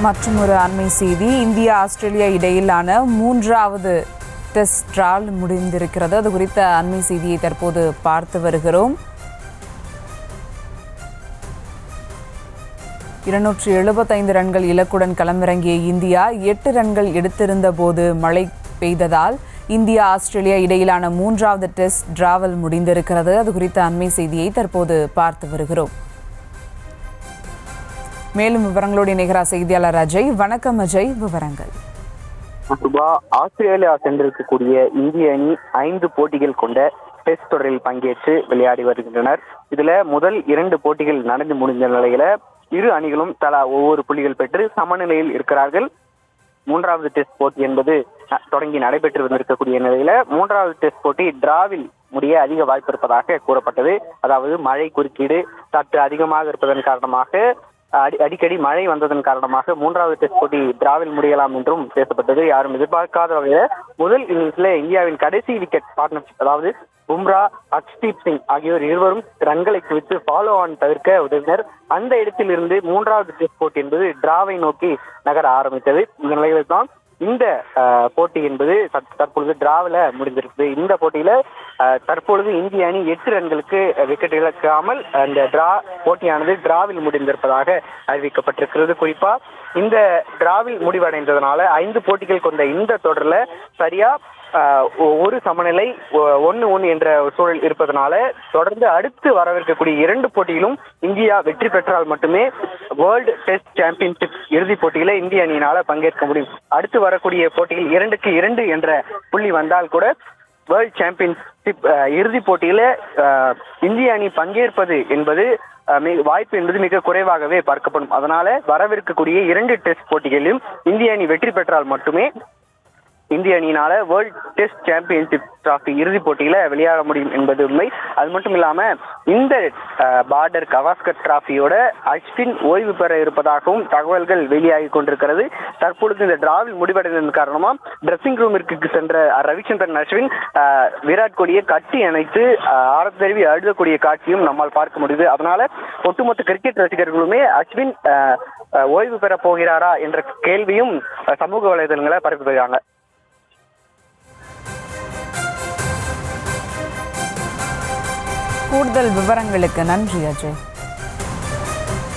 மற்றும் ஒரு அண்மை செய்தி, இந்தியா ஆஸ்திரேலியா இடையிலான மூன்றாவது டெஸ்ட் டிரால் முடிந்திருக்கிறது. அது குறித்த அண்மை செய்தியை தற்போது பார்த்து வருகிறோம். 275 ரன்கள் இலக்குடன் களமிறங்கிய இந்தியா 8 ரன்கள் எடுத்திருந்த போது மழை பெய்ததால் இந்தியா ஆஸ்திரேலியா இடையிலான மூன்றாவது டெஸ்ட் டிராவல் முடிந்திருக்கிறது. அது குறித்த அண்மை செய்தியை தற்போது பார்த்து வருகிறோம். மேலும் விவரங்களோடு இணைகிறார் செய்தியாளர் அஜய். வணக்கம் அஜய், விவரங்கள். ஆஸ்திரேலியா சென்றிருக்கக்கூடிய இந்திய அணி 5 போட்டிகள் கொண்ட டெஸ்ட் தொடரில் பங்கேற்று விளையாடி வருகின்றனர். இதுல முதல் 2 போட்டிகள் நடந்து முடிந்த நிலையில இரு அணிகளும் தலா ஒவ்வொரு புள்ளிகள் பெற்று சமநிலையில் இருக்கிறார்கள். மூன்றாவது டெஸ்ட் போட்டி என்பது தொடங்கி நடைபெற்று வந்திருக்கக்கூடிய நிலையில மூன்றாவது டெஸ்ட் போட்டி டிராவில் முடிய அதிக வாய்ப்பு இருப்பதாக கூறப்பட்டது. அதாவது மழை குறுக்கீடு சற்று அதிகமாக இருப்பதன் காரணமாக, அடிக்கடி மழை வந்ததன் காரணமாக மூன்றாவது டெஸ்ட் போட்டி டிராவில் முடியலாம் என்றும் பேசப்பட்டது. யாரும் எதிர்பார்க்காத வகையில முதல் இன்னிங்ஸ்ல இந்தியாவின் கடைசி விக்கெட் பார்ட்னர்ஷிப், அதாவது பும்ரா, ஹர்ஷ்தீப் சிங் ஆகியோர் இருவரும் ரன்களை குவித்து ஃபாலோ ஆன் தவிர்க்க உதவினர். அந்த இடத்தில் இருந்து மூன்றாவது டெஸ்ட் போட்டி என்பது டிராவை நோக்கி நகர ஆரம்பித்தது. இந்த நிலையில் தான் இந்த போட்டி என்பது தற்பொழுது டிராவில் முடிந்திருக்குது. இந்த போட்டியில தற்பொழுது இந்திய அணி 8 ரன்களுக்கு விக்கெட் இழக்காமல் அந்த போட்டியானது டிராவில் முடிந்திருப்பதாக அறிவிக்கப்பட்டிருக்கிறது. குறிப்பா இந்த டிராவில் முடிவடைந்ததனால 5 போட்டிகள் கொண்ட இந்த தொடர்ல சரியா ஒரு சமநிலை 1-1 என்ற சூழல் இருப்பதனால தொடர்ந்து அடுத்து வரவிருக்கக்கூடிய 2 போட்டியிலும் இந்தியா வெற்றி பெற்றால் மட்டுமே வேர்ல்டு டெஸ்ட் சாம்பியன்ஷிப் இறுதிப் போட்டியில இந்திய அணியினால பங்கேற்க முடியும். அடுத்து வரக்கூடிய போட்டியில் 2-2 என்ற புள்ளி வந்தால் கூட வேர்ல்டு சாம்பியன்ஷிப் இறுதிப் போட்டியில இந்திய அணி பங்கேற்பது என்பது வாய்ப்பு என்பது மிக குறைவாகவே பார்க்கப்படும். அதனால வரவிருக்கக்கூடிய 2 டெஸ்ட் போட்டிகளிலும் இந்திய அணி வெற்றி பெற்றால் மட்டுமே இந்திய அணியினால வேர்ல்ட் டெஸ்ட் சாம்பியன்ஷிப் டிராபி இறுதிப் போட்டியில விளையாட முடியும் என்பது உண்மை. அது மட்டும் இல்லாம இந்த பார்டர் கவாஸ்கர் டிராபியோட அஸ்வின் ஓய்வு பெற இருப்பதாகவும் தகவல்கள் வெளியாகி கொண்டிருக்கிறது. தற்பொழுது இந்த டிராவில் முடிவடைந்ததன் காரணமா டிரெஸ்ஸிங் ரூமிற்கு சென்ற ரவிச்சந்திரன் அஸ்வின் விராட் கோலியை கட்டி அணைத்து ஆரத்தருவி அழுதக்கூடிய காட்சியும் நம்மால் பார்க்க முடியுது. அதனால ஒட்டுமொத்த கிரிக்கெட் ரசிகர்களுமே அஸ்வின் ஓய்வு பெற போகிறாரா என்ற கேள்வியும் சமூக வலைதளங்களை பரப்பி வருகிறாங்க. கூடுதல் விவரங்களுக்கு நன்றி அஜய்.